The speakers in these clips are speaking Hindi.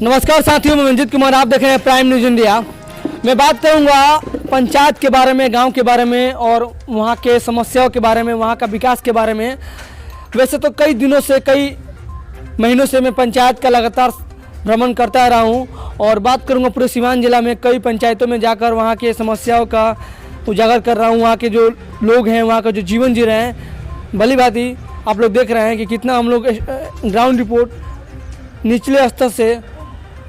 नमस्कार साथियों, मैं मंजीत कुमार, आप देख रहे हैं प्राइम न्यूज़ इंडिया। मैं बात करूंगा पंचायत के बारे में, गांव के बारे में और वहां के समस्याओं के बारे में, वहां का विकास के बारे में। वैसे तो कई दिनों से, कई महीनों से मैं पंचायत का लगातार भ्रमण करता रहा हूं और बात करूंगा पूरे सीवान जिला में कई पंचायतों में जाकर वहां के समस्याओं का उजागर कर रहा हूं। वहाँ के जो लोग हैं, वहाँ का जो जीवन जी रहे हैं, भली भांति आप लोग देख रहे हैं कि कितना हम लोग ग्राउंड रिपोर्ट निचले स्तर से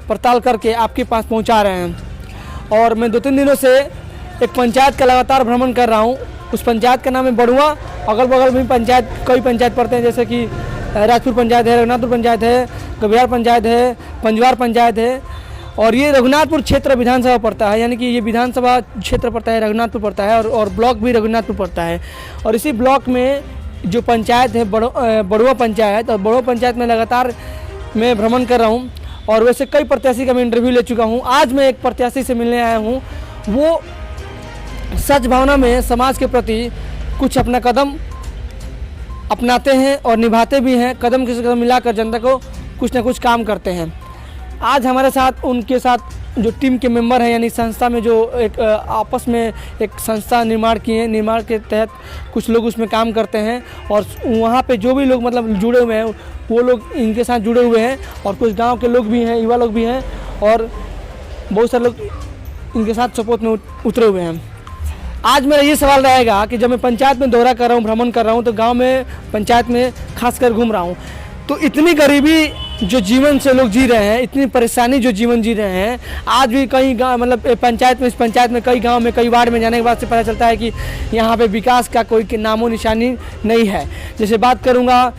पड़ताल करके आपके पास पहुंचा रहे हैं। और मैं 2-3 दिनों से एक पंचायत का लगातार भ्रमण कर रहा हूं। उस पंचायत का नाम है बड़ुआ। अगल बगल में पंचायत, कई पंचायत पड़ते हैं, जैसे कि राजपुर पंचायत है, रघुनाथपुर पंचायत है, कबिहार पंचायत है, पंजवार पंचायत है। और ये रघुनाथपुर क्षेत्र विधानसभा पड़ता है, यानी कि ये विधानसभा क्षेत्र पड़ता है, रघुनाथपुर पड़ता है और ब्लॉक भी रघुनाथपुर पड़ता है। और इसी ब्लॉक में जो पंचायत है बड़ुआ पंचायत, और बड़ुआ पंचायत में लगातार मैं भ्रमण कर रहा हूँ। और वैसे कई प्रत्याशी का मैं इंटरव्यू ले चुका हूँ। आज मैं एक प्रत्याशी से मिलने आया हूँ। वो सच भावना में समाज के प्रति कुछ अपना कदम अपनाते हैं और निभाते भी हैं। कदम से कदम मिलाकर जनता को कुछ ना कुछ काम करते हैं। आज हमारे साथ, उनके साथ जो टीम के मेंबर हैं, यानी संस्था में जो एक आपस में एक संस्था निर्माण किए, निर्माण के तहत कुछ लोग उसमें काम करते हैं। और वहाँ पे जो भी लोग मतलब जुड़े हुए हैं, वो लोग इनके साथ जुड़े हुए हैं। और कुछ गांव के लोग भी हैं, युवा लोग भी हैं, और बहुत सारे लोग इनके साथ सपोर्ट में उतरे हुए हैं। आज मेरा ये सवाल रहेगा कि जब मैं पंचायत में दौरा कर रहा हूँ, भ्रमण कर रहा हूँ, तो गाँव में, पंचायत में खासकर घूम रहा हूँ, तो इतनी गरीबी जो जीवन से लोग जी रहे हैं, इतनी परेशानी जो जीवन जी रहे हैं, आज भी कई गाँव, मतलब पंचायत में, इस पंचायत में कई गांव में, कई वार्ड में जाने के बाद से पता चलता है कि यहाँ पे विकास का कोई नामो निशानी नहीं है। जैसे बात करूँगा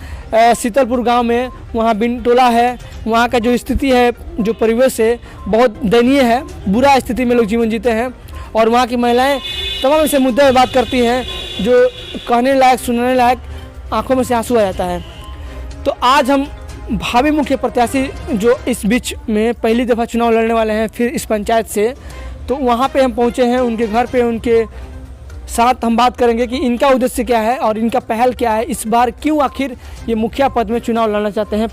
शीतलपुर गांव में, वहाँ बिन टोला है, वहाँ का जो स्थिति है, जो परिवेश है, बहुत दयनीय है। बुरा स्थिति में लोग जीवन जीते हैं। और वहाँ की महिलाएँ तमाम ऐसे मुद्दे में बात करती हैं जो कहने लायक, सुनने लायक, आँखों में से आंसू आ जाता है। तो आज हम भावी मुख्य प्रत्याशी जो इस बीच में पहली दफ़ा चुनाव लड़ने वाले हैं फिर इस पंचायत से, तो वहाँ पे हम पहुँचे हैं, उनके घर पे। उनके साथ हम बात करेंगे कि इनका उद्देश्य क्या है और इनका पहल क्या है, इस बार क्यों आखिर ये मुखिया पद में चुनाव लड़ना चाहते हैं।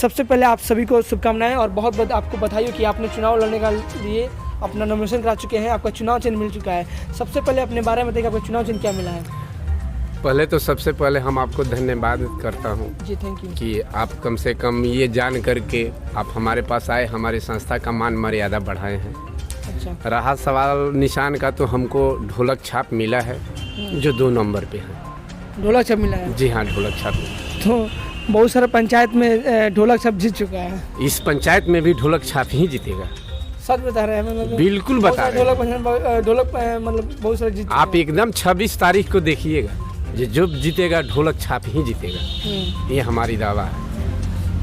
सबसे पहले आप सभी को शुभकामनाएं और बहुत बहुत आपको बधाई हो कि आपने चुनाव लड़ने के लिए अपना नॉमिनेशन करा चुके हैं, आपका चुनाव चिन्ह मिल चुका है। सबसे पहले अपने बारे में बताइए, आपका चुनाव चिन्ह क्या मिला है? पहले तो सबसे पहले हम आपको धन्यवाद करता हूं जी, थैंक यू कि आप कम से कम ये जान करके आप हमारे पास आए, हमारी संस्था का मान मर्यादा बढ़ाए हैं। अच्छा, रहा सवाल निशान का, तो हमको ढोलक छाप मिला है जो 2 नंबर पे है। ढोलक छाप मिला है? जी हाँ, ढोलक छाप। तो बहुत सारे पंचायत में ढोलक छाप जीत चुका है। इस पंचायत में भी ढोलक छाप ही जीतेगा। सच बता रहे हैं? मतलब बिल्कुल बता रहे हैं। ढोलक मतलब बहुत सारे जीत। आप एकदम 26 तारीख को देखिएगा, जो जीतेगा ढोलक छाप ही जीतेगा, ये हमारी दावा है।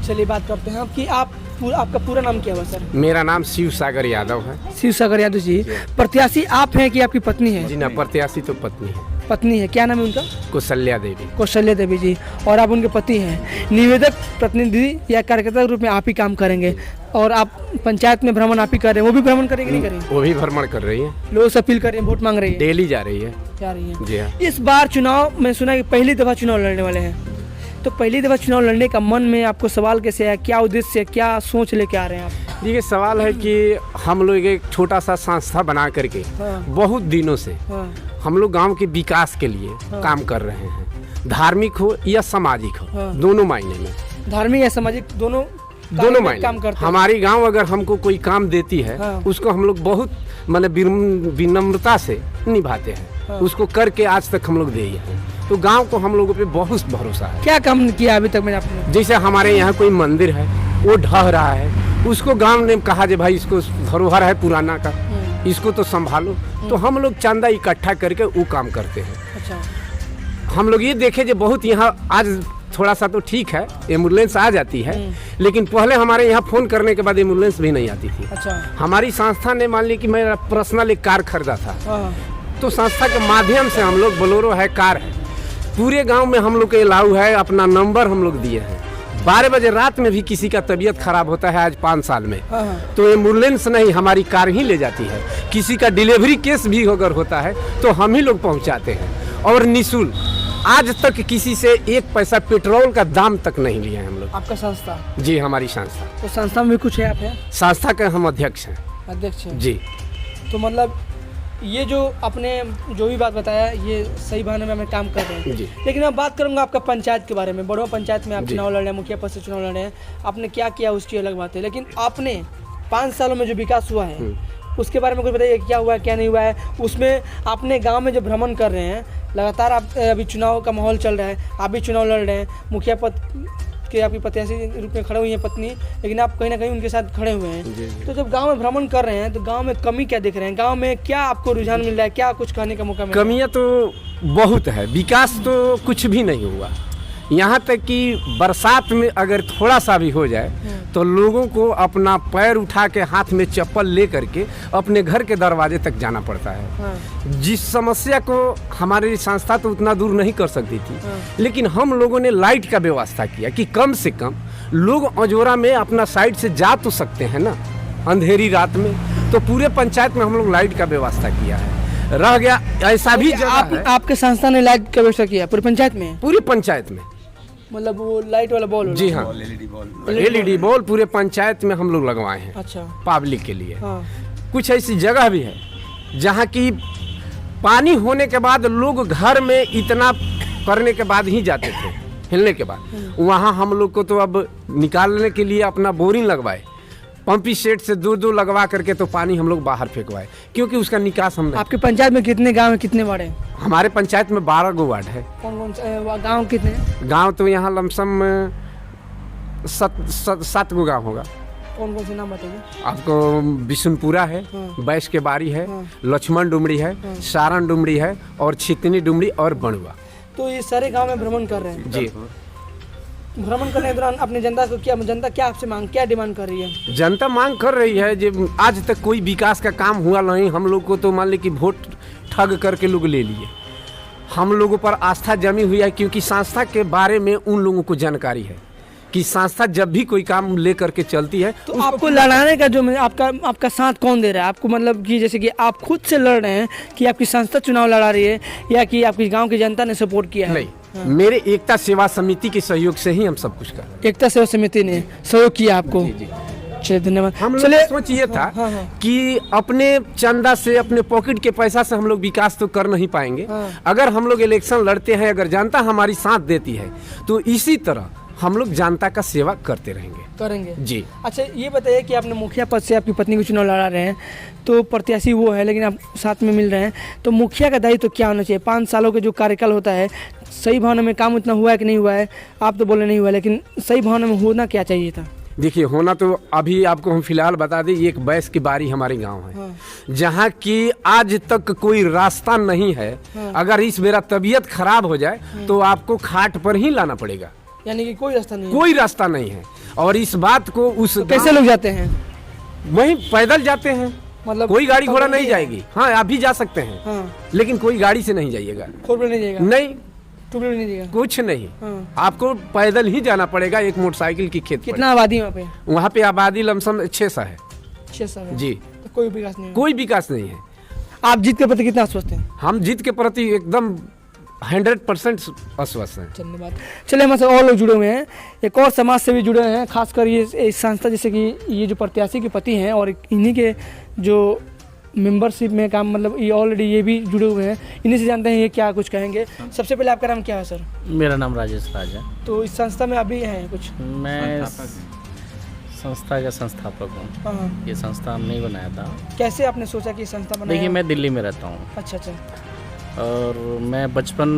चलिए बात करते हैं कि आपका पूरा नाम क्या हुआ सर? मेरा नाम शिव सागर यादव है। शिव सागर यादव जी। प्रत्याशी आप हैं कि आपकी पत्नी है? जी ना, प्रत्याशी तो पत्नी है। पत्नी है, क्या नाम है उनका? कौशल्या देवी। कौशल्या देवी जी। और आप उनके पति हैं। निवेदक, प्रतिनिधि या कार्यकर्ता के रूप में आप ही काम करेंगे। और आप पंचायत में भ्रमण आप ही कर रहे हैं, वो भी भ्रमण करेंगे नहीं करेंगे? वो भी भ्रमण कर रही है, लोगों से अपील कर रही है, वोट मांग रही है, डेली जा रही है। जी हाँ। इस बार चुनाव में सुना कि पहली दफा चुनाव लड़ने वाले हैं, तो पहली दफा चुनाव लड़ने का मन में आपको सवाल कैसे आया? क्या उद्देश्य है, क्या सोच लेके आ रहे हैं आप? देखिए, सवाल है कि हम लोग एक छोटा सा संस्था बना करके बहुत दिनों से हम लोग गांव के विकास के लिए काम कर रहे हैं। धार्मिक हो या सामाजिक हो, दोनों मायने में। धार्मिक या सामाजिक दोनों मायने काम करते हैं। हमारी गांव अगर हमको कोई काम देती है, उसको हम लोग बहुत मतलब विनम्रता से निभाते हैं। उसको करके आज तक हम लोग दे हैं। तो गांव को हम लोगों पे बहुत भरोसा है। क्या काम किया अभी तक? मैंने आपने, जैसे हमारे यहाँ कोई मंदिर है, वो ढह रहा है, उसको गांव ने कहा जे भाई इसको धरोहर है पुराना का, इसको तो संभालो। तो हम लोग चंदा इकट्ठा करके वो काम करते हैं। अच्छा। हम लोग ये देखे जो बहुत यहाँ आज थोड़ा सा तो ठीक है, एम्बुलेंस आ जाती है, लेकिन पहले हमारे यहाँ फोन करने के बाद एम्बुलेंस भी नहीं आती थी। अच्छा। हमारी संस्था ने, मान ली कि मेरा पर्सनल एक कार खरीदा था, तो संस्था के माध्यम से हम लोग, बोलेरो है, कार है, पूरे गांव में हम लोग के अलाउ है। अपना नंबर हम लोग दिए हैं। 12 बजे रात में भी किसी का तबीयत खराब होता है आज 5 साल में, तो एम्बुलेंस नहीं, हमारी कार ही ले जाती है। किसी का डिलीवरी केस भी अगर होता है तो हम ही लोग पहुंचाते हैं और निःशुल्क। आज तक किसी से एक पैसा पेट्रोल का दाम तक नहीं लिया है हम लोग। आपका संस्था? जी, हमारी संस्था। तो संस्था में भी कुछ है आप हैं? संस्था के हम अध्यक्ष हैं। अध्यक्ष हैं जी। तो मतलब ये जो आपने जो भी बात बताया ये सही बहाने में हमें काम कर रहे हैं जी। लेकिन मैं बात करूंगा आपका पंचायत के बारे में। बड़वा पंचायत में आप जी। चुनाव लड़ रहे हैं, मुखिया पद से चुनाव लड़ रहे हैं, आपने क्या किया उसकी अलग बात है, लेकिन आपने 5 सालों में जो विकास हुआ है उसके बारे में कुछ बताइए, क्या हुआ है क्या नहीं हुआ है। उसमें आपने गांव में जो भ्रमण कर रहे हैं, लगातार आप अभी चुनाव का माहौल चल रहा है, आप भी चुनाव लड़ रहे हैं, मुखिया पद के आपकी प्रत्याशी रूप में खड़े हुई हैं पत्नी, लेकिन आप कहीं ना कहीं उनके साथ खड़े हुए हैं। तो जब गांव में भ्रमण कर रहे हैं तो गांव में कमी क्या देख रहे हैं, गांव में क्या आपको रुझान मिल रहा है, क्या कुछ कहने का मौका मिल रहा है? कमियां तो बहुत है, विकास तो कुछ भी नहीं हुआ। यहाँ तक कि बरसात में अगर थोड़ा सा भी हो जाए तो लोगों को अपना पैर उठा के हाथ में चप्पल ले करके अपने घर के दरवाजे तक जाना पड़ता है। जिस समस्या को हमारी संस्था तो उतना दूर नहीं कर सकती थी, लेकिन हम लोगों ने लाइट का व्यवस्था किया कि कम से कम लोग अजोरा में अपना साइड से जा तो सकते हैं ना अंधेरी रात में। तो पूरे पंचायत में हम लोग लाइट का व्यवस्था किया है। रह गया ऐसा भी जगह है। आपके संस्था ने लाइट का व्यवस्था किया पूरी पंचायत में? पूरी पंचायत में, मतलब वो लाइट वाला बॉल? जी हाँ, LED बॉल पूरे पंचायत में हम लोग लगवाए हैं। अच्छा। पब्लिक के लिए। हाँ। कुछ ऐसी जगह भी है जहाँ की पानी होने के बाद लोग घर में इतना करने के बाद ही जाते थे, हिलने के बाद। वहाँ हम लोग को तो अब निकालने के लिए अपना बोरिंग लगवाए, पंपी सेट से दूर लगवा करके तो पानी हम लोग बाहर फेंकवाए, क्योंकि उसका निकास हम नहीं। आपके पंचायत में कितने गांव है, कितने वार्ड है? हमारे पंचायत में 12 गो वार्ड है। कौन कौन से गांव कितने हैं? गांव तो यहाँ लमसम 7 गो गाँव होगा। कौन कौन से नाम बताइए? आपको बिशुनपुरा है, बैश के बारी है, लक्ष्मण डुमरी है, सारण डुमरी है और छितनी डुमरी और बणुआ। तो ये सारे गांव में भ्रमण कर रहे हैं? जी। भ्रमण करने के दौरान अपनी जनता को जनता क्या आपसे मांग, क्या डिमांड कर रही है? जनता मांग कर रही है जो आज तक कोई विकास का काम हुआ नहीं। हम लोग को तो मान ली कि वोट ठग करके लोग ले लिए। हम लोगों पर आस्था जमी हुई है, क्योंकि संस्था के बारे में उन लोगों को जानकारी है कि संस्था जब भी कोई काम ले करके चलती है तो आपको लड़ाने का जो आपका साथ कौन दे रहा है आपको? मतलब कि जैसे कि आप खुद से लड़ रहे हैं कि आपकी संस्था चुनाव लड़ा रही है या कि आपकी गांव की जनता ने सपोर्ट किया है? नहीं, मेरे एकता सेवा समिति के सहयोग से ही हम सब कुछ कर रहे हैं। एकता सेवा समिति ने सहयोग किया आपको? चलिए धन्यवाद। हम लोग सोच ये था कि अपने चंदा से, अपने पॉकेट के पैसा से हम लोग विकास तो कर नहीं पाएंगे। अगर हम लोग इलेक्शन लड़ते हैं, अगर जनता हमारी साथ देती है तो इसी तरह हम लोग जनता का सेवा करते रहेंगे जी। अच्छा ये बताइए कि आपने मुखिया पद से आपकी पत्नी को चुनाव लड़ा रहे हैं, तो प्रत्याशी वो है लेकिन आप साथ में मिल रहे हैं, तो मुखिया का दायित्व तो क्या होना चाहिए? 5 सालों के जो कार्यकाल होता है, सही भावना में काम उतना हुआ है कि नहीं हुआ है? आप तो बोले नहीं हुआ, लेकिन सही भावना में होना क्या चाहिए था? देखिए, होना तो अभी आपको हम फिलहाल बता दें, एक बैस की बारी हमारे गांव है जहां की आज तक कोई रास्ता नहीं है। अगर इस मेरा तबीयत खराब हो जाए तो आपको खाट पर ही लाना पड़ेगा, यानी कि कोई रास्ता नहीं? कोई रास्ता नहीं है। और इस बात को उस तो कैसे लोग जाते हैं? वहीं पैदल जाते हैं, मतलब कोई गाड़ी घोड़ा नहीं जाएगी। हाँ, आप भी जा सकते हैं, लेकिन कोई गाड़ी से नहीं जाइएगा। 4 व्हीलर नहीं जाएगा? नहीं, 2 व्हीलर नहीं जाएगा? कुछ नहीं, आपको पैदल ही जाना पड़ेगा एक मोटरसाइकिल की खेत। कितना आबादी वहाँ पे? वहाँ पे आबादी लमसम 600 है। 600 है जी। तो कोई विकास नहीं है? कोई विकास नहीं है। आप जीत के प्रति कितना आश्वस्त हैं? हम जीत के प्रति एकदम 100% आश्वस्त हैं। धन्यवाद। चलिए हमारे और लोग जुड़े हुए हैं, एक और समाज से भी जुड़े हैं, खासकर ये संस्था, जैसे कि ये जो प्रत्याशी के पति हैं और इन्हीं के जो मेंबरशिप में काम, मतलब ये ऑलरेडी ये भी जुड़े हुए हैं, इन्हीं से जानते हैं ये क्या कुछ कहेंगे। सबसे पहले आपका नाम क्या है सर? मेरा नाम राजेश राज है। तो इस संस्था में अभी हैं कुछ? मैं संस्था का संस्थापक हूँ। ये संस्था हमने ही बनाया था। कैसे आपने सोचा कि संस्था बनाया? देखिए, मैं दिल्ली में रहता हूँ। अच्छा। और मैं बचपन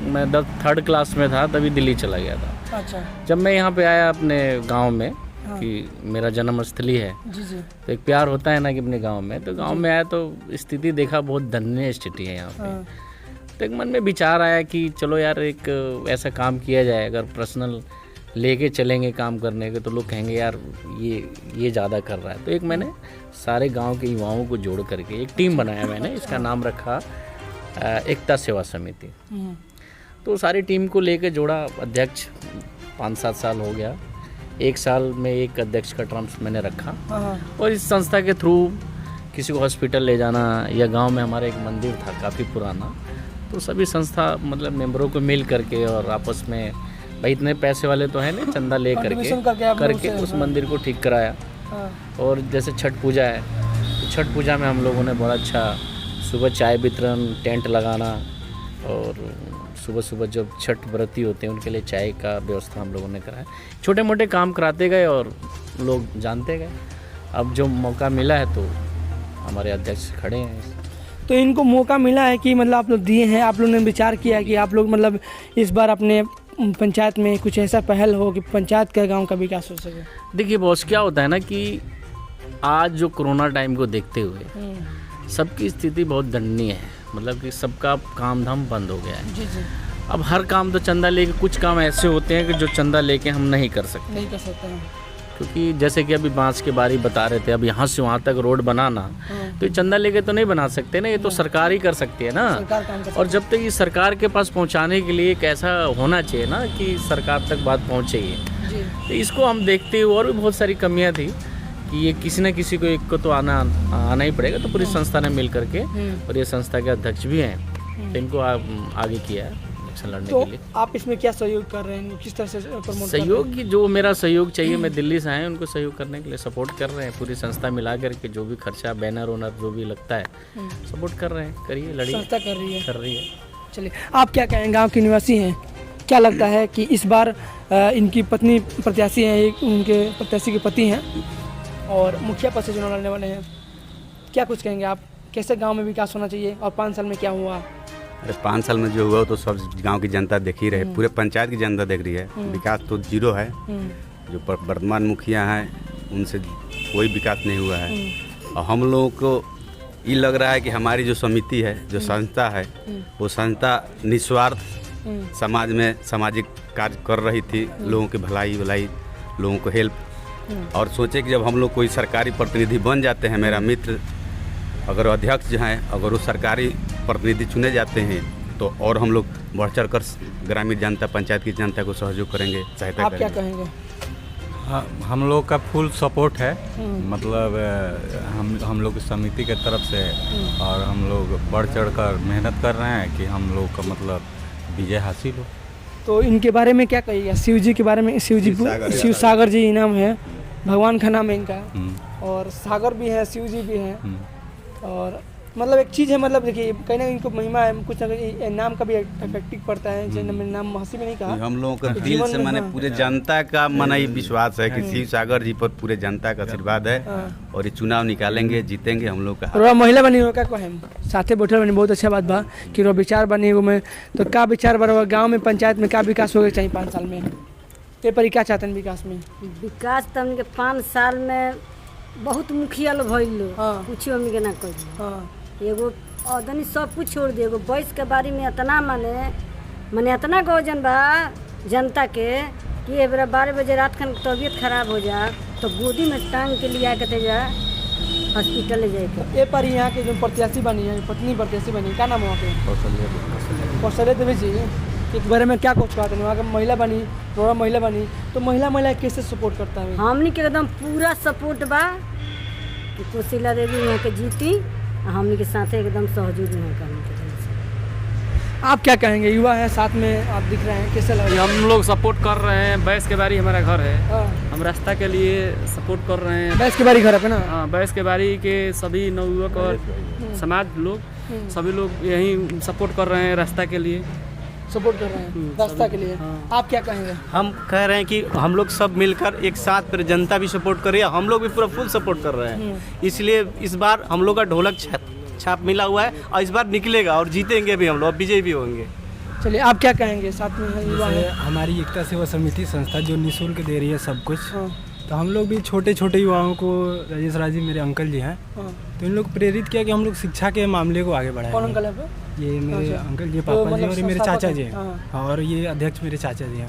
में 3rd क्लास में था तभी दिल्ली चला गया था। अच्छा। जब जब मैं यहाँ पे आया अपने गांव में, कि मेरा जन्म स्थली है, जी। तो एक प्यार होता है ना कि अपने गांव में, तो गांव में आया तो स्थिति देखा, बहुत दयनीय स्थिति है यहाँ पे। तो एक मन में विचार आया कि चलो यार, एक ऐसा काम किया जाए, अगर पर्सनल लेके चलेंगे काम करने के तो लोग कहेंगे यार ये ज़्यादा कर रहा है। तो एक मैंने सारे गांव के युवाओं को जोड़ करके एक टीम बनाया मैंने, इसका नाम रखा एकता सेवा समिति। तो सारी टीम को लेकर जोड़ा, अध्यक्ष 5-7 साल हो गया, 1 साल में एक अध्यक्ष का टर्म्स मैंने रखा। और इस संस्था के थ्रू किसी को हॉस्पिटल ले जाना, या गांव में हमारा एक मंदिर था काफ़ी पुराना, तो सभी संस्था मतलब मेंबरों को मिल करके और आपस में, भाई इतने पैसे वाले तो है नहीं, चंदा ले Contribution करके आप लोग करके से, उस हाँ। मंदिर को ठीक कराया। हाँ। और जैसे छठ पूजा है, तो छठ पूजा में हम लोगों ने बड़ा अच्छा सुबह चाय वितरण, टेंट लगाना, और सुबह सुबह जब छठ व्रती होते हैं उनके लिए चाय का व्यवस्था हम लोगों ने कराया। छोटे मोटे काम कराते गए और लोग जानते गए। अब जो मौका मिला है तो हमारे अध्यक्ष खड़े हैं। तो इनको मौका मिला है कि मतलब आप लोग दिए हैं, आप लोग ने विचार किया है कि आप लोग मतलब इस बार अपने पंचायत में कुछ ऐसा पहल हो कि पंचायत का, गांव का विकास हो सके। देखिए बॉस, क्या होता है ना कि आज जो कोरोना टाइम को देखते हुए सबकी स्थिति बहुत दयनीय है, मतलब कि सबका काम धाम बंद हो गया है। जी जी, अब हर काम तो चंदा लेके, कुछ काम ऐसे होते हैं कि जो चंदा लेके हम नहीं कर सकते, नहीं कर सकते हैं। क्योंकि जैसे कि अभी बांस के बारी बता रहे थे, अब यहाँ से वहाँ तक रोड बनाना, तो ये चंदा लेके तो नहीं बना सकते ना, ये तो सरकार ही कर सकती है ना। सरकार काम कर और जब तक ये सरकार के पास पहुँचाने के लिए एक ऐसा होना चाहिए ना कि सरकार तक बात पहुँचे ही। जी, तो इसको हम देखते हुए, और भी बहुत सारी कमियां थी कि ये किसी न किसी को एक को तो आना ही पड़ेगा, तो पूरी संस्था ने मिल करके, और ये संस्था के अध्यक्ष भी हैं, तो इनको आगे किया है इलेक्शन लड़ने तो के लिए। आप इसमें क्या सहयोग कर रहे हैं, किस तरह से प्रमोट सहयोग की जो मेरा सहयोग चाहिए, मैं दिल्ली से आए उनको सहयोग करने के लिए सपोर्ट कर रहे हैं। पूरी संस्था मिला करके जो भी खर्चा, बैनर वोनर जो भी लगता है, सपोर्ट कर रहे हैं। करिए, लड़िए, संस्था कर रही है? कर रही है। चलिए, आप क्या कहें, गांव के निवासी हैं, क्या लगता है कि इस बार इनकी पत्नी प्रत्याशी हैं, एक उनके प्रत्याशी के पति हैं और मुखिया पद से चुनाव लड़ने वाले हैं, क्या कुछ कहेंगे आप, कैसे गांव में विकास होना चाहिए और 5 साल में क्या हुआ? अरे 5 साल में जो हुआ तो सब गांव की जनता देख ही रहे, पूरे पंचायत की जनता देख रही है। विकास तो जीरो है। जो वर्तमान मुखिया हैं उनसे कोई विकास नहीं हुआ है। और हम लोगों को ये लग रहा है कि हमारी जो समिति है, जो संस्था है, वो संस्था निस्वार्थ समाज में सामाजिक कार्य कर रही थी, लोगों की भलाई, लोगों को हेल्प। और सोचे कि जब हम लोग कोई सरकारी प्रतिनिधि बन जाते हैं, मेरा मित्र अगर अध्यक्ष जो हैं, अगर वो सरकारी प्रतिनिधि चुने जाते हैं, तो और हम लोग बढ़ चढ़ कर ग्रामीण जनता, पंचायत की जनता को सहयोग करेंगे, सहायता आप क्या करेंगे। कहेंगे? हाँ, हम लोग का फुल सपोर्ट है। मतलब हम लोग की समिति के तरफ से, और हम लोग बढ़ चढ़ कर मेहनत कर रहे हैं कि हम लोग का मतलब विजय हासिल हो। तो इनके बारे में क्या कहिएगा? शिव जी के बारे में, शिव सागर जी इनाम है, भगवान का नाम है इनका, और सागर भी है, शिव जी भी हैं, और मतलब एक चीज़ है, मतलब देखिए कहीं ना इनको महिमा है, कुछ ना कुछ नाम का भी इफेक्टिव पड़ता है। जैसे मैंने नाम हंसी में नहीं कहा, हम लोगों का दिल जीवन से में, माने हाँ। पूरे जनता का मन ही विश्वास है कि शिव सागर जी पर पूरे जनता का आशीर्वाद है, और ये चुनाव निकालेंगे, जीतेंगे हम लोग का। और महिला बनी हो क्या कहें, साथे बैठल बनी, बहुत अच्छा बात बा कि रो विचार बनी हो में, तो क्या विचार बड़ा गांव में, पंचायत में क्या विकास होगा चाहिए 5 साल में? ये पर क्या चाहते हैं विकास में? विकास तो हमके 5 साल में बहुत मुखिया लोग भइल लो, हाँ। कुछ हमनी के ना कर। हाँ, एगो अदनी सब कुछ छोड़ दिए, एगो बैस के बारे में इतना माने इतना गौजन बा जनता के कि एक बार 12 बजे रात खन तबीयत खराब हो जा तो गोदी में टांग के लिया के जा हॉस्पिटल ले जाए के। ये पर यहाँ के जो प्रत्याशी बनी है, पत्नी प्रत्याशी बनी, क्या नाम है वहाँ पे? कौशल्या देवी जी के बारे में क्या कुछ कहते हैं? वहाँ का महिला बनी, थोड़ा महिला बनी, तो महिला कैसे सपोर्ट करता है? हमनी के एकदम पूरा सपोर्ट बा कि कौशल्या देवी वहाँ के जीती, हमनी के साथ एकदम सहयोग वहाँ करने के। आप क्या कहेंगे? युवा है साथ में, आप दिख रहे हैं, कैसे लग रहा है? हम लोग सपोर्ट कर रहे हैं। बैस के बारी हमारा घर है, हाँ, हम रास्ता के लिए सपोर्ट कर रहे हैं। बैस के बारी घर है ना? हाँ, बैस के बारी के सभी नवयुवक और समाज लोग, सभी लोग यही सपोर्ट कर रहे हैं रास्ता के लिए, सपोर्ट कर रहे हैं रास्ता के लिए। आप क्या कहेंगे? हम कह रहे हैं कि हम लोग सब मिलकर एक साथ, फिर जनता भी सपोर्ट कर रही है, हम लोग भी पूरा फुल सपोर्ट कर रहे हैं। इसलिए इस बार हम लोग का ढोलक छाप मिला हुआ है, और इस बार निकलेगा और जीतेंगे भी हम लोग, विजयी भी होंगे। चलिए, आप क्या कहेंगे? साथ में है, युवा है। हमारी एकता सेवा समिति संस्था जो निःशुल्क दे रही है सब कुछ, हाँ, तो हम लोग भी छोटे छोटे युवाओं को, राजेश राज जी मेरे अंकल जी हैं, हाँ। तो इन लोग प्रेरित किया कि हम लोग शिक्षा के मामले को आगे बढ़ाएं। कौन अंकल है वो? ये मेरे अच्छा। अंकल जी, तो पापा जी, मतलब और ये मेरे संस्थापक चाचा हैं। जी हैं, हाँ। और ये अध्यक्ष मेरे चाचा जी हैं।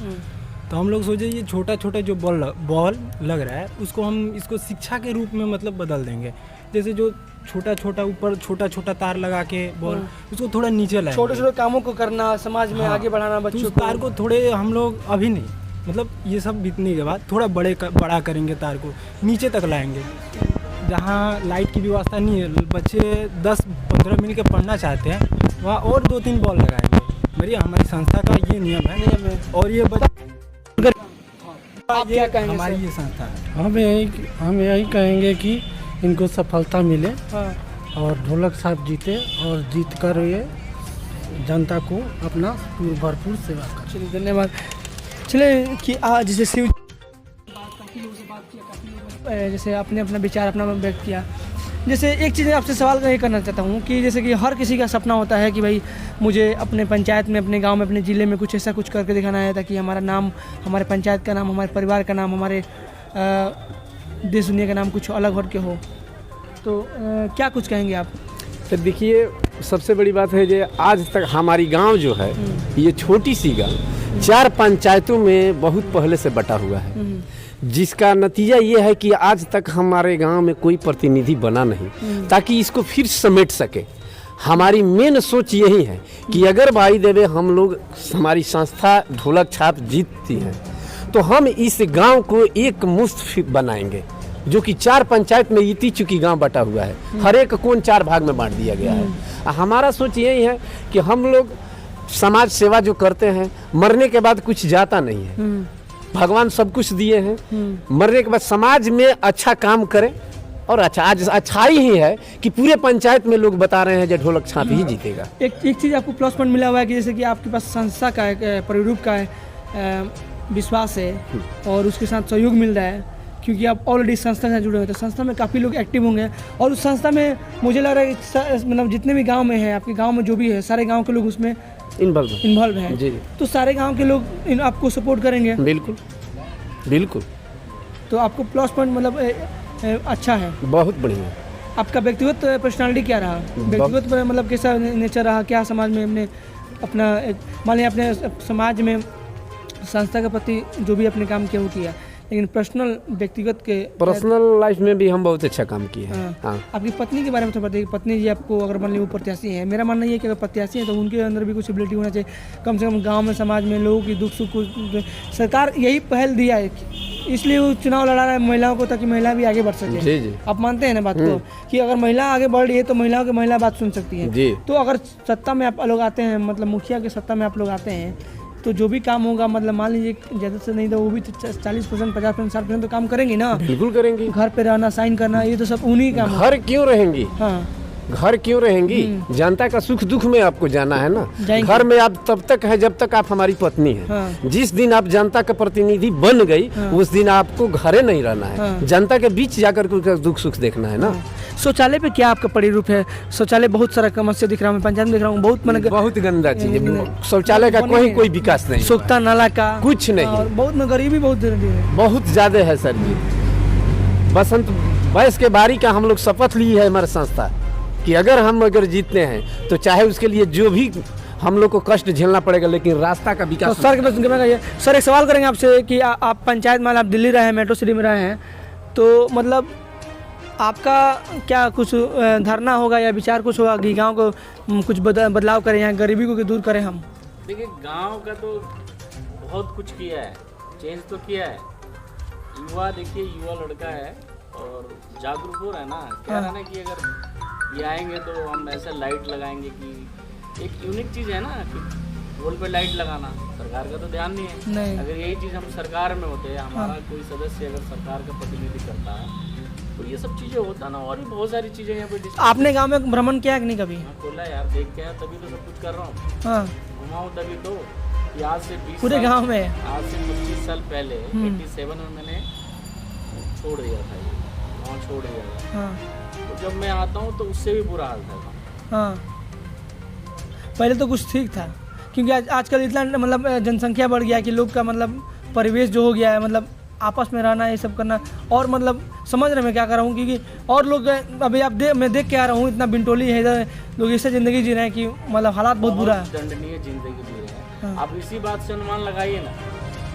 तो हम लोग सोचे ये छोटा छोटा जो बॉल लग रहा है उसको हम इसको शिक्षा के रूप में मतलब बदल देंगे। जैसे जो छोटा छोटा ऊपर छोटा छोटा तार लगा के बॉल, उसको थोड़ा नीचे लाएंगे। छोटे छोटे कामों को करना, समाज में हाँ, आगे बढ़ाना तो बच्चों उस तार को थोड़े हम लोग अभी नहीं, मतलब ये सब बीतने के बाद थोड़ा बड़ा करेंगे, तार को नीचे तक लाएंगे। जहाँ लाइट की व्यवस्था नहीं है, बच्चे 10-15 मिनट के पढ़ना चाहते हैं, वहाँ और 2-3 बॉल लगाएंगे। मेरी हमारी संस्था का ये नियम है और ये आप क्या कहेंगे हमारी सर? ये संस्था है। हम यही कहेंगे कि इनको सफलता मिले हाँ और ढोलक साहब जीते और जीत कर ये जनता को अपना भरपूर सेवा करें। चलिए धन्यवाद। चलिए कि आज जैसे शिव जैसे आपने अपना विचार अपना व्यक्त किया, जैसे एक चीज़ आपसे सवाल ये करना चाहता हूँ कि जैसे कि हर किसी का सपना होता है कि भाई मुझे अपने पंचायत में, अपने गांव में, अपने ज़िले में कुछ ऐसा कुछ करके दिखाना है ताकि हमारा नाम, हमारे पंचायत का नाम, हमारे परिवार का नाम, हमारे देश दुनिया का नाम कुछ अलग हट के हो। तो क्या कुछ कहेंगे आप? तो देखिए, सबसे बड़ी बात है जो आज तक हमारी गांव जो है, ये छोटी सी गांव 4 पंचायतों में बहुत पहले से बटा हुआ है, जिसका नतीजा ये है कि आज तक हमारे गांव में कोई प्रतिनिधि बना नहीं ताकि इसको फिर समेट सके। हमारी मेन सोच यही है कि अगर भाई देवे हम लोग, हमारी संस्था ढोलक छाप जीतती है तो हम इस गांव को एक मुश्त बनाएंगे, जो कि 4 पंचायत में इतनी चुकी गांव बटा हुआ है, हर एक कोन 4 भाग में बांट दिया गया है। हमारा सोच यही है कि हम लोग समाज सेवा जो करते हैं, मरने के बाद कुछ जाता नहीं है, भगवान सब कुछ दिए हैं, मरने के बाद समाज में अच्छा काम करें। और अच्छा, आज अच्छाई ही है कि पूरे पंचायत में लोग बता रहे हैं जो ढोलक छाप ही जीतेगा। एक चीज़ आपको प्लस पॉइंट मिला हुआ है कि जैसे कि आपके पास संस्था का एक परिरूप का विश्वास है और उसके साथ सहयोग मिल रहा है, क्योंकि आप ऑलरेडी संस्था से जुड़े हुए हैं, तो संस्था में काफ़ी लोग एक्टिव होंगे और उस संस्था में मुझे लग रहा है कि मतलब जितने भी गांव में हैं, आपके गांव में जो भी है, सारे गांव के लोग उसमें इन्वॉल्व हैं। जी। तो सारे गांव के लोग आपको सपोर्ट करेंगे। बिल्कुल बिल्कुल। तो आपको प्लस पॉइंट मतलब अच्छा है, बहुत बढ़िया। आपका व्यक्तिगत पर्सनालिटी क्या रहा? व्यक्तिगत मतलब कैसा नेचर रहा? क्या समाज में हमने अपना मान लिया अपने समाज में संस्था के प्रति जो भी अपने काम किया वो किया, लेकिन पर्सनल व्यक्तिगत के पर्सनल लाइफ में भी हम बहुत अच्छा काम किए हैं। हाँ। आपकी पत्नी के बारे में तो बताइए, पत्नी जी आपको अगर मान ली वो प्रत्याशी है, मेरा मानना ये है कि अगर प्रत्याशी है तो उनके अंदर भी कुछ एबिलिटी होना चाहिए, कम से कम गांव में, समाज में लोगों की दुख सुख को सरकार यही पहल दिया है, इसलिए वो चुनाव लड़ा रहा है महिलाओं को, ताकि महिला भी आगे बढ़ सके। जी जी। आप मानते हैं ना बात को कि अगर महिला आगे बढ़ रही है तो महिलाओं की महिला बात सुन सकती है जी। तो अगर सत्ता में आप लोग आते हैं, मतलब मुखिया के सत्ता में आप लोग आते हैं, तो जो भी काम होगा, मतलब मान लीजिए ज़्यादा से नहीं तो वो भी 40%, 50%, 60% तो काम करेंगे ना। बिल्कुल करेंगी। घर पे रहना, साइन करना, ये तो सब उन्हीं का। घर क्यों रहेंगी? हाँ, घर क्यों रहेंगी? जनता का सुख दुख में आपको जाना है ना। जाएंगे। घर में आप तब तक है जब तक आप हमारी पत्नी है। हाँ। जिस दिन आप जनता का प्रतिनिधि बन गई, उस दिन आपको घरे नहीं रहना है। हाँ। जनता के बीच जाकर के उसका दुख सुख देखना है ना। शौचालय पे क्या आपका परिरूप है? शौचालय बहुत सारा समस्या दिख रहा है, पंचायत में देख रहा हूँ, बहुत गंदा चीज है। शौचालय का कोई विकास नहीं, सूखता नाला का कुछ नहीं, और बहुत गरीबी बहुत ज्यादा है सर जी। बसंत बैस के बारी का हम लोग शपथ ली है हमारे संस्था कि अगर जीतते हैं तो चाहे उसके लिए जो भी हम लोग को कष्ट झेलना पड़ेगा, लेकिन रास्ता का विकास। तो सर एक सवाल करेंगे आपसे कि आप पंचायत में, आप दिल्ली रहे हैं, मेट्रो सिटी में रहे हैं, तो मतलब आपका क्या कुछ धारणा होगा या विचार कुछ होगा कि गांव को कुछ बदलाव करें, यहाँ गरीबी को दूर करें हम? देखिए, गांव का तो बहुत कुछ किया है, चेंज तो किया है। युवा, देखिए युवा लड़का है और जागरूक हो रहा है ना। कह रहा है ना कि अगर ये आएंगे तो हम ऐसा लाइट लगाएंगे कि एक यूनिक चीज़ है ना कि पोल पे लाइट लगाना, सरकार का तो ध्यान नहीं है। अगर यही चीज़ हम सरकार में होते, हमारा कोई सदस्य अगर सरकार का प्रतिनिधि करता है तो ये सब चीज़ें होता ना। और भी बहुत सारी चीज़ें यहाँ पे। आपने गांव में भ्रमण किया कि नहीं कभी? खोला यार, देख के आया, तभी तो सब कुछ कर रहा हूँ। हाँ, घुमाऊँ तभी तो। आज से 20 पूरे गांव में, आज से 25 साल पहले 87 में मैंने छोड़ दिया था, ये गाँव छोड़ दिया था। हाँ। तो जब मैं आता हूँ तो उससे भी बुरा हाल था। हाँ, पहले तो कुछ ठीक था, क्योंकि आजकल इतना मतलब जनसंख्या बढ़ गया है कि लोग का मतलब परिवेश जो हो गया है, मतलब आपस में रहना, ये सब करना, और मतलब समझ रहे मैं क्या कर रहा हूँ, क्योंकि और लोग अभी मैं देख के आ रहा हूँ, इतना बिंटोली है इधर, लोग ऐसे ज़िंदगी जी रहे हैं कि मतलब हालात बहुत बुरा है, दंडनीय जिंदगी जी रहे हैं। आप इसी बात से अनुमान लगाइए ना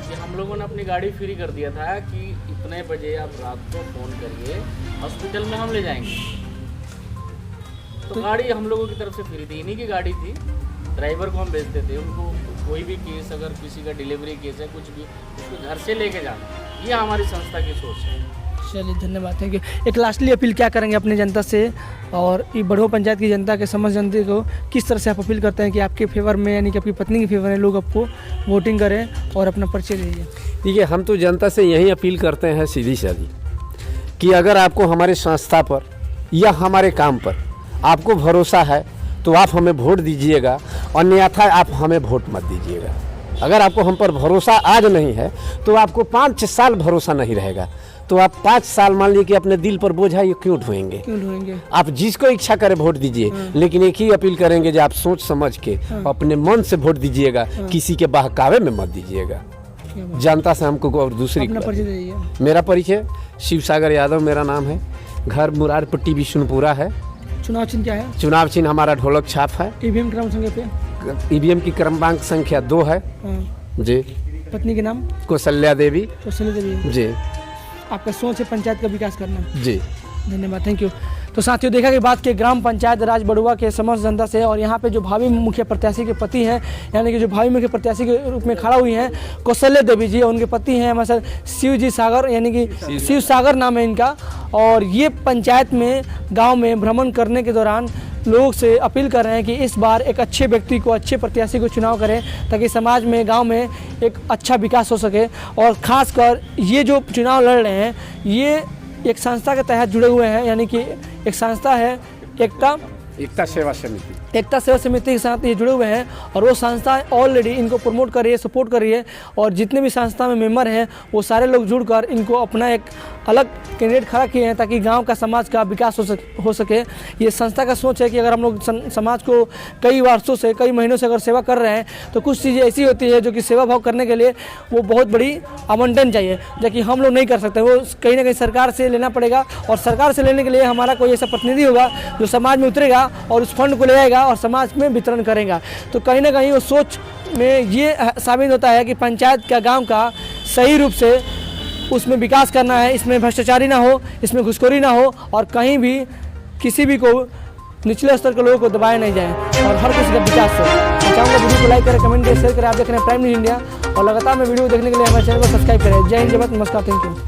कि हम लोगों ने अपनी गाड़ी फ्री कर दिया था कि इतने बजे आप रात को फ़ोन करिए, हॉस्पिटल में हम ले जाएंगे। तो गाड़ी हम लोगों की तरफ से फ्री थी, इन्हीं की गाड़ी थी, ड्राइवर को हम भेजते थे। उनको कोई भी केस, अगर किसी का डिलीवरी केस है, कुछ भी, उसको घर से लेके जाना, ये हमारी संस्था की सोच है। चलिए धन्यवाद, थैंक यू। एक लास्टली अपील क्या करेंगे अपने जनता से और ये बड़ो पंचायत की जनता के समस्त जनता को किस तरह से आप अपील करते हैं कि आपके फेवर में यानी कि आपकी पत्नी के फेवर में लोग आपको वोटिंग करें और अपना परिचय दीजिए? ठीक है, हम तो जनता से यही अपील करते हैं सीधी सादी कि अगर आपको हमारे संस्था पर या हमारे काम पर आपको भरोसा है तो आप हमें वोट दीजिएगा, अन्यथा आप हमें वोट मत दीजिएगा। अगर आपको हम पर भरोसा आज नहीं है तो आपको 5 साल भरोसा नहीं रहेगा, तो आप 5 साल मान लीजिए कि अपने दिल पर बोझा ये क्यों ढोएंगे? आप जिसको इच्छा करे वोट दीजिए, लेकिन एक ही अपील करेंगे जो आप सोच समझ के अपने मन से वोट दीजिएगा, किसी के बहकावे में मत दीजिएगा। जनता से हमको और दूसरी मेरा परिचय शिव सागर यादव मेरा नाम है, घर मुरारपट्टी बिशुनपुरा है। चुनाव चिन्ह क्या है? चुनाव चिन्ह हमारा ढोलक छाप है। ईवीएम क्रम संख्या पे? ईवीएम की क्रमांक संख्या 2 है। जी। पत्नी के नाम? कौशल्या देवी। कौशल्या देवी जी। आपका सोच है पंचायत का विकास करना? जी। धन्यवाद, थैंक यू। तो साथियों, देखा कि बात के ग्राम पंचायत राज बड़ुआ के समस्त जनता से, और यहाँ पे जो भावी मुख्य प्रत्याशी के पति हैं, यानी कि जो भावी मुख्य प्रत्याशी के रूप में खड़ा हुई हैं कौशल्या देवी जी, उनके पति हैं हमारे साथ शिव जी सागर, यानी कि शिव सागर नाम है इनका। और ये पंचायत में गांव में भ्रमण करने के दौरान लोग से अपील कर रहे हैं कि इस बार एक अच्छे व्यक्ति को, अच्छे प्रत्याशी को चुनाव करें ताकि समाज में, गांव में एक अच्छा विकास हो सके। और ख़ासकर ये जो चुनाव लड़ रहे हैं ये एक संस्था के तहत जुड़े हुए हैं, यानी कि एक संस्था है एकता सेवा समिति के साथ ये जुड़े हुए हैं, और वो संस्था ऑलरेडी इनको प्रमोट कर रही है, सपोर्ट कर रही है। और जितने भी संस्था में मेंबर हैं वो सारे लोग जुड़कर इनको अपना एक अलग कैंडिडेट खड़ा किए हैं ताकि गांव का, समाज का विकास हो सके। ये संस्था का सोच है कि अगर हम लोग समाज को कई वर्षों से, कई महीनों से अगर सेवा कर रहे हैं तो कुछ चीज़ें ऐसी होती है जो कि सेवा भाव करने के लिए वो बहुत बड़ी आवंटन चाहिए, जो कि हम लोग नहीं कर सकते। वो कहीं ना कहीं सरकार से लेना पड़ेगा, और सरकार से लेने के लिए हमारा कोई ऐसा प्रतिनिधि होगा जो समाज में उतरेगा और उस फंड को ले आएगा और समाज में वितरण करेगा। तो कहीं ना कहीं वो सोच में ये साबित होता है कि पंचायत का, गांव का सही रूप से उसमें विकास करना है, इसमें भ्रष्टाचारी ना हो, इसमें घुसखोरी ना हो, और कहीं भी किसी भी को निचले स्तर के लोगों को दबाया नहीं जाए, और हर किसी का विकास हो। मैं चाहूँगा वीडियो को लाइक करें, कमेंट करें, शेयर करें। आप देख रहे हैं प्राइम न्यूज़ इंडिया, और लगातार मैं वीडियो देखने के लिए हमारे चैनल को सब्सक्राइब करें। जय हिंद, जय भारत, नमस्कार, थैंक यू।